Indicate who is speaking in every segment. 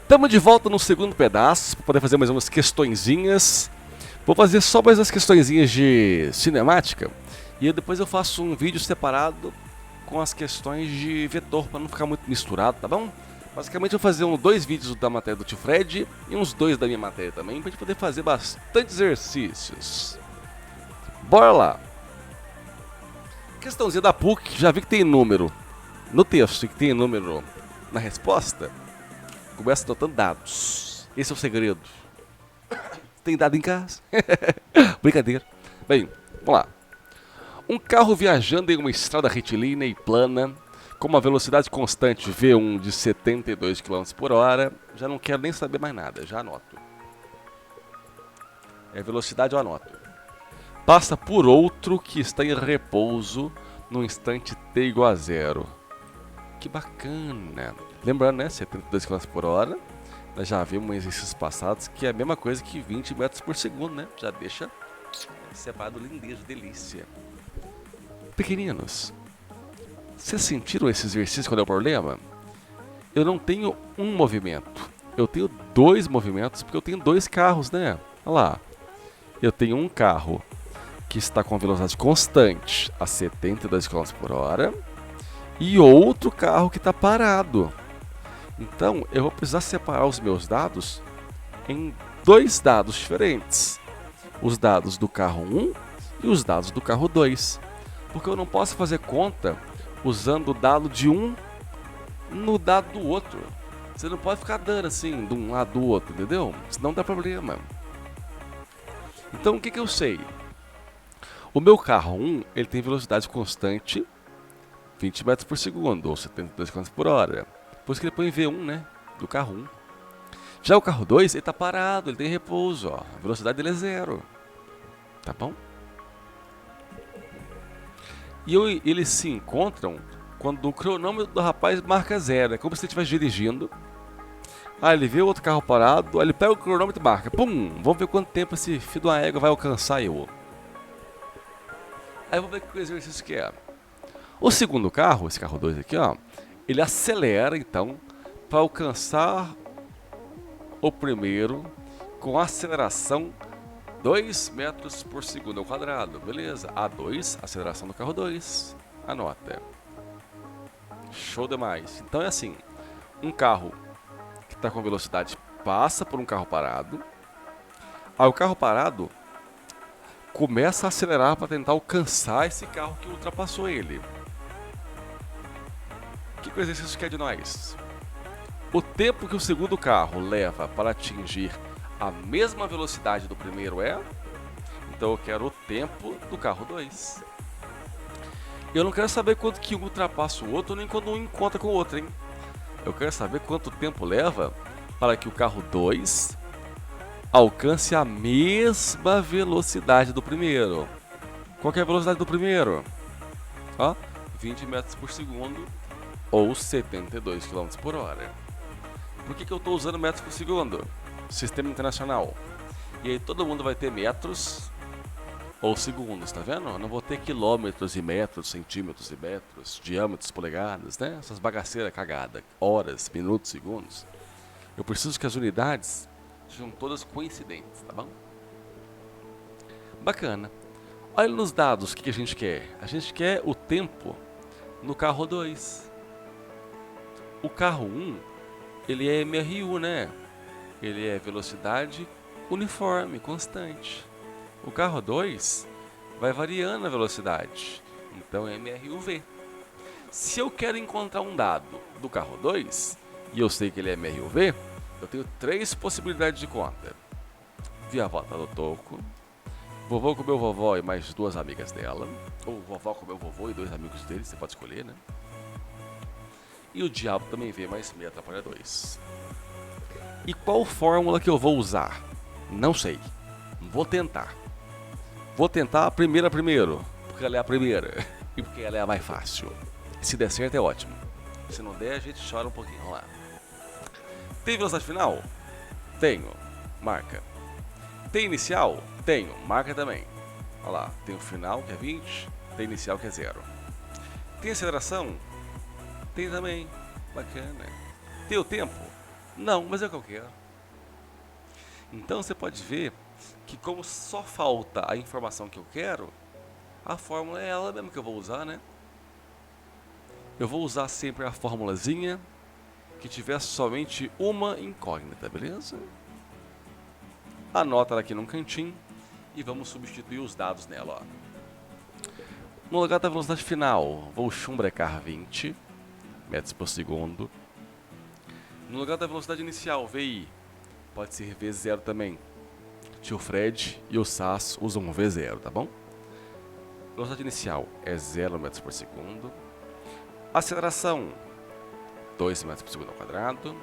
Speaker 1: Estamos de volta no segundo pedaço, para poder fazer mais umas questõezinhas. Vou fazer só mais umas questõezinhas de cinemática. E depois eu faço um vídeo separado com as questões de vetor, para não ficar muito misturado, tá bom? Basicamente eu vou fazer dois vídeos da matéria do tio Fred e uns dois da minha matéria também, pra gente poder fazer bastante exercícios. Bora lá! Questãozinha da PUC, já vi que tem número no texto e que tem número na resposta. Começa anotando dados. Esse é o segredo. Tem dado em casa? Brincadeira. Bem, vamos lá. Um carro viajando em uma estrada retilínea e plana, com uma velocidade constante V1 de 72 km por hora. Já não quero nem saber mais nada, já anoto. É velocidade, eu anoto. Passa por outro que está em repouso no instante t igual a zero. Que bacana. Lembrando, né, 72 km por hora. Nós já vimos em exercícios passados que é a mesma coisa que 20 metros por segundo, né? Já deixa separado lindejo, delícia. Pequeninos, vocês sentiram esse exercício qual é o problema? Eu não tenho um movimento. Eu tenho dois movimentos porque eu tenho dois carros, né? Olha lá. Eu tenho um carro que está com velocidade constante a 72 km por hora e outro carro que está parado. Então eu vou precisar separar os meus dados em dois dados diferentes. Os dados do carro 1 e os dados do carro 2. Porque eu não posso fazer conta usando o dado de um no dado do outro. Você não pode ficar dando assim de um lado do outro, entendeu? Senão dá problema. Então o que eu sei? O meu carro 1 ele tem velocidade constante 20 metros por segundo, ou 72 km por hora. Por isso que ele põe V1, né? Do carro 1. Já o carro 2, ele tá parado, ele tem repouso, ó. A velocidade dele é zero. Tá bom? E eles se encontram quando o cronômetro do rapaz marca zero. É como se ele estivesse dirigindo. Aí ele vê o outro carro parado, aí ele pega o cronômetro e marca. Pum! Vamos ver quanto tempo esse filho de uma égua vai alcançar eu. Aí vamos ver que exercício que é. O segundo carro, esse carro 2 aqui, ó. Ele acelera, então, para alcançar o primeiro com aceleração 2 metros por segundo ao quadrado. Beleza. A2, aceleração do carro 2. Anota. Show demais. Então é assim. Um carro que está com velocidade passa por um carro parado. Aí o carro parado começa a acelerar para tentar alcançar esse carro que ultrapassou ele. O que o exercício quer de nós? O tempo que o segundo carro leva para atingir a mesma velocidade do primeiro é? Então eu quero o tempo do carro 2. Eu não quero saber quanto que um ultrapassa o outro, nem quando um encontra com o outro, hein? Eu quero saber quanto tempo leva para que o carro 2 alcance a mesma velocidade do primeiro. Qual que é a velocidade do primeiro? Ó, 20 metros por segundo ou 72 km por hora. Por que eu estou usando metros por segundo? Sistema internacional. E aí todo mundo vai ter metros ou segundos, tá vendo? Eu não vou ter quilômetros e metros, centímetros e metros, diâmetros, polegadas, né? Essas bagaceiras cagadas. Horas, minutos, segundos. Eu preciso que as unidades sejam todas coincidentes, tá bom? Bacana. Olha nos dados o que a gente quer. A gente quer o tempo no carro 2. O carro 1, ele é MRU, né? Ele é velocidade uniforme, constante. O carro 2 vai variando a velocidade, então é MRUV. Se eu quero encontrar um dado do carro 2, e eu sei que ele é MRUV, eu tenho três possibilidades de conta. Via volta do toco, vovô com meu vovó e mais duas amigas dela, ou vovó com meu vovô e dois amigos dele, você pode escolher, né? E o diabo também vê mais meia atrapalha 2. E qual fórmula que eu vou usar? Não sei. Vou tentar. Vou tentar a primeira primeiro, porque ela é a primeira e porque ela é a mais fácil. Se der certo é ótimo. Se não der, a gente chora um pouquinho. Vamos lá. Tem velocidade final? Tenho. Marca. Tem inicial? Tenho. Marca também. Olha lá. Tem o final, que é 20. Tem inicial, que é 0. Tem aceleração? Tem também. Bacana. Tem o tempo? Não, mas é o que eu quero. Então você pode ver que como só falta a informação que eu quero, a fórmula é ela mesmo que eu vou usar, né? Eu vou usar sempre a formulazinha que tiver somente uma incógnita, beleza? Anota ela aqui num cantinho e vamos substituir os dados nela, ó. No lugar da velocidade final, vou chumbrecar 20 metros por segundo. No lugar da velocidade inicial, VI, pode ser V0 também. Tio Fred e o Sass usam V0, tá bom? Velocidade inicial é 0 metros por segundo. Aceleração, 2 metros por segundo ao quadrado.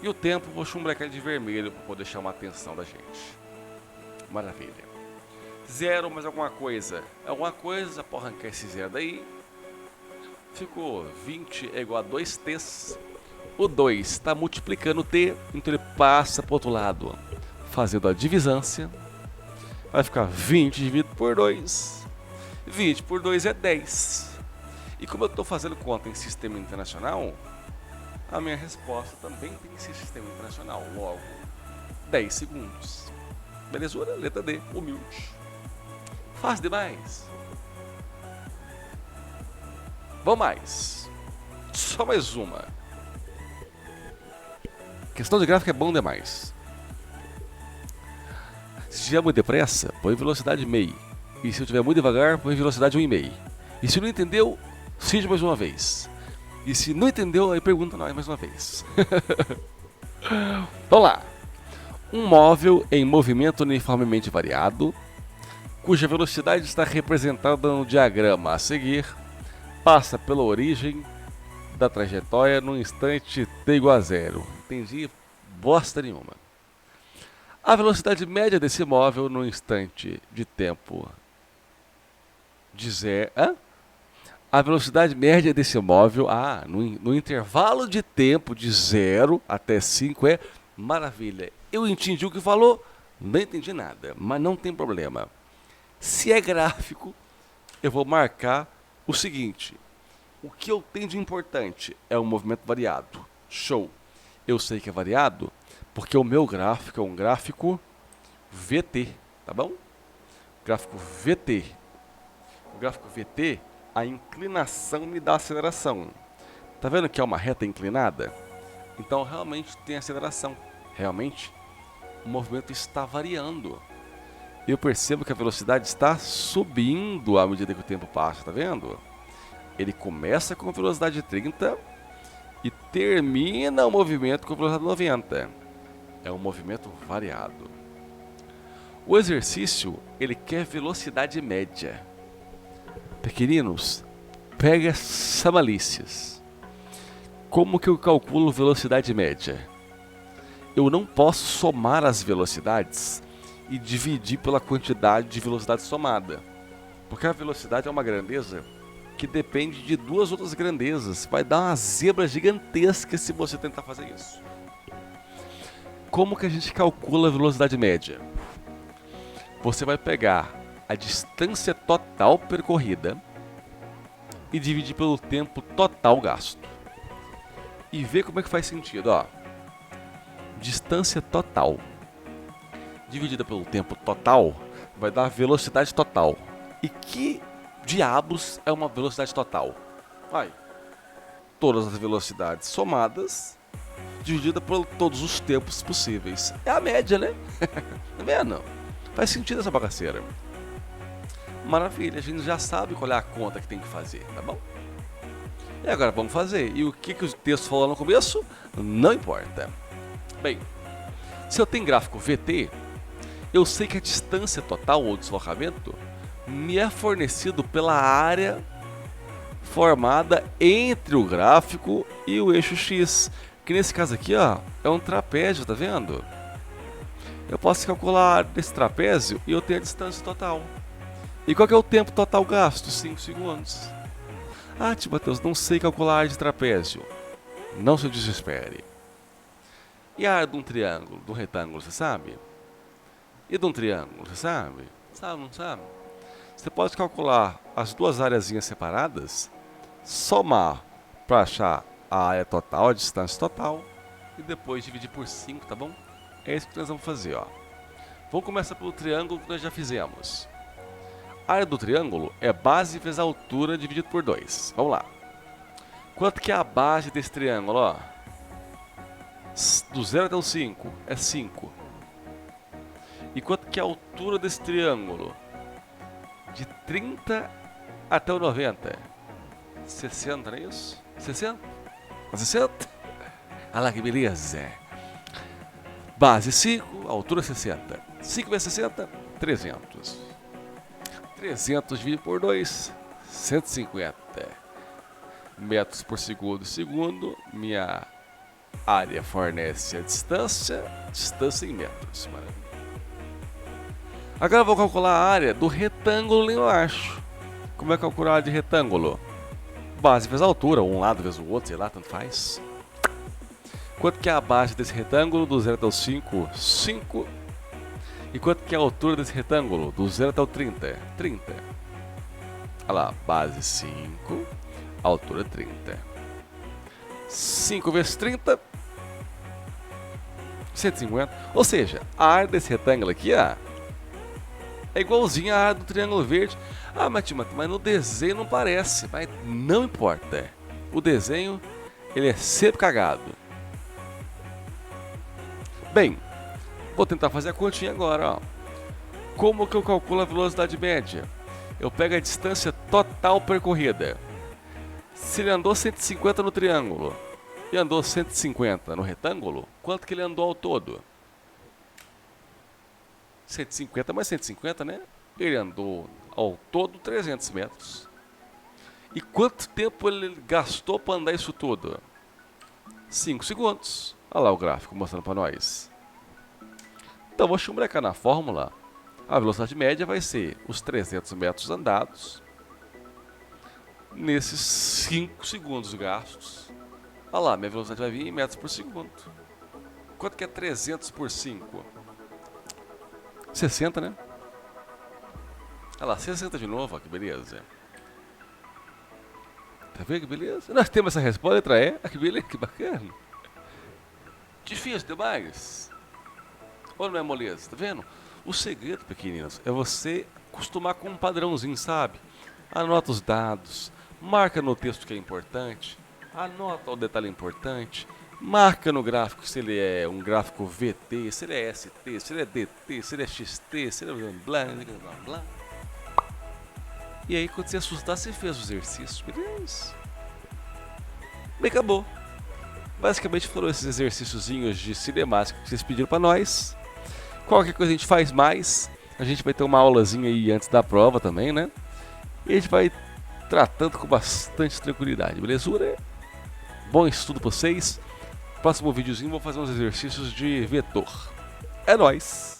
Speaker 1: E o tempo, vou chumbrecar de vermelho para poder chamar a atenção da gente. Maravilha. 0 mais alguma coisa. Alguma coisa, pode arrancar esse 0 daí. Ficou 20 é igual a 2t. O 2 está multiplicando o t, então ele passa para o outro lado, fazendo a divisância. Vai ficar 20 dividido por 2. 20 por 2 é 10. E como eu estou fazendo conta em sistema internacional, a minha resposta também tem que ser sistema internacional. Logo, 10 segundos. Belezura? Letra D, humilde. Fácil demais. Vamos mais. Só mais uma. Questão de gráfico é bom demais. Se tiver muito depressa, põe velocidade meio. E se eu tiver muito devagar, põe velocidade 1,5. E se não entendeu, cite mais uma vez. E se não entendeu, aí pergunta nós mais uma vez. Vamos lá. Um móvel em movimento uniformemente variado, cuja velocidade está representada no diagrama a seguir, passa pela origem da trajetória no instante t igual a 0. Entendi bosta nenhuma. A velocidade média desse móvel no instante de tempo de 0... A velocidade média desse móvel, no intervalo de tempo de 0 até 5 é maravilha. Eu entendi o que falou, não entendi nada, mas não tem problema. Se é gráfico, eu vou marcar o seguinte. O que eu tenho de importante é um movimento variado. Show. Eu sei que é variado porque o meu gráfico é um gráfico VT, tá bom? Gráfico VT. O gráfico VT, a inclinação me dá aceleração. Tá vendo que é uma reta inclinada? Então realmente tem aceleração. Realmente o movimento está variando. Eu percebo que a velocidade está subindo à medida que o tempo passa, tá vendo? Ele começa com velocidade 30 e termina o movimento com velocidade 90. É um movimento variado. O exercício, ele quer velocidade média. Pequeninos, pega essa malícias. Como que eu calculo velocidade média? Eu não posso somar as velocidades e dividir pela quantidade de velocidade somada. Porque a velocidade é uma grandeza que depende de duas outras grandezas. Vai dar uma zebra gigantesca se você tentar fazer isso. Como que a gente calcula a velocidade média? Você vai pegar a distância total percorrida e dividir pelo tempo total gasto. E ver como é que faz sentido, ó. Distância total dividida pelo tempo total vai dar velocidade total. E que diabos é uma velocidade total? Vai. Todas as velocidades somadas dividida por todos os tempos possíveis. É a média, né? Não é não? Faz sentido essa bagaceira. Maravilha, a gente já sabe qual é a conta que tem que fazer, tá bom? E agora vamos fazer. E o que o texto falou no começo? Não importa. Bem, se eu tenho gráfico VT, eu sei que a distância total ou deslocamento me é fornecido pela área formada entre o gráfico e o eixo X. Que nesse caso aqui, ó, é um trapézio, tá vendo? Eu posso calcular a área desse trapézio e eu tenho a distância total. E qual que é o tempo total gasto? 5 segundos. Ah, tio Matheus, não sei calcular a área de trapézio. Não se desespere. E a área de um triângulo, de um retângulo, você sabe? E de um triângulo, você sabe? Sabe, não sabe? Você pode calcular as duas areazinhas separadas, somar para achar a área total, a distância total, e depois dividir por 5, tá bom? É isso que nós vamos fazer, ó. Vamos começar pelo triângulo que nós já fizemos. A área do triângulo é base vezes a altura dividido por 2. Vamos lá. Quanto que é a base desse triângulo, ó? Do 0 até o 5 é 5. E quanto que é a altura desse triângulo? De 30 até o 90. 60, não é isso? 60? 60? Olha lá que beleza. Base 5, altura 60. 5 vezes 60, 300. 300 dividido por 2, 150 metros por segundo. Minha área fornece a distância em metros. Maravilha. Agora eu vou calcular a área do retângulo lá embaixo. Como é calcular a área de retângulo? Base vezes a altura, um lado vezes o outro, sei lá, tanto faz. Quanto que é a base desse retângulo? Do 0 até o 5, 5. E quanto que é a altura desse retângulo? Do 0 até o 30, 30. Olha lá, base 5, altura 30. 5 vezes 30, 150. Ou seja, a área desse retângulo aqui, ó, é igualzinha à área do triângulo verde. Ah, mas no desenho não parece. Mas não importa. O desenho, ele é sempre cagado. Bem, vou tentar fazer a continha agora, ó. Como que eu calculo a velocidade média? Eu pego a distância total percorrida. Se ele andou 150 no triângulo e andou 150 no retângulo, quanto que ele andou ao todo? 150 mais 150, né? Ele andou ao todo 300 metros. E quanto tempo ele gastou para andar isso tudo? 5 segundos. Olha lá o gráfico mostrando para nós. Então vou chumbrecar na fórmula. A velocidade média vai ser os 300 metros andados nesses 5 segundos gastos. Olha lá, minha velocidade vai vir em metros por segundo. Quanto que é 300 por 5? 60, né? Olha lá, 60 de novo, ó, que beleza. Tá vendo que beleza? Nós temos essa resposta, letra E. Ah, que beleza, que bacana. Difícil demais. Olha, não é moleza, tá vendo? O segredo, pequeninos, é você acostumar com um padrãozinho, sabe? Anota os dados, marca no texto que é importante, anota o detalhe importante, marca no gráfico se ele é um gráfico VT, se ele é ST, se ele é DT, se ele é XT, se ele é blá, blá, blá. E aí, quando você assustar, você fez o exercício, beleza? Bem, acabou. Basicamente foram esses exercíciozinhos de cinemática que vocês pediram pra nós. Qualquer coisa a gente faz mais. A gente vai ter uma aulazinha aí antes da prova também, né? E a gente vai tratando com bastante tranquilidade, belezura? Bom estudo pra vocês. Próximo videozinho vou fazer uns exercícios de vetor. É nóis!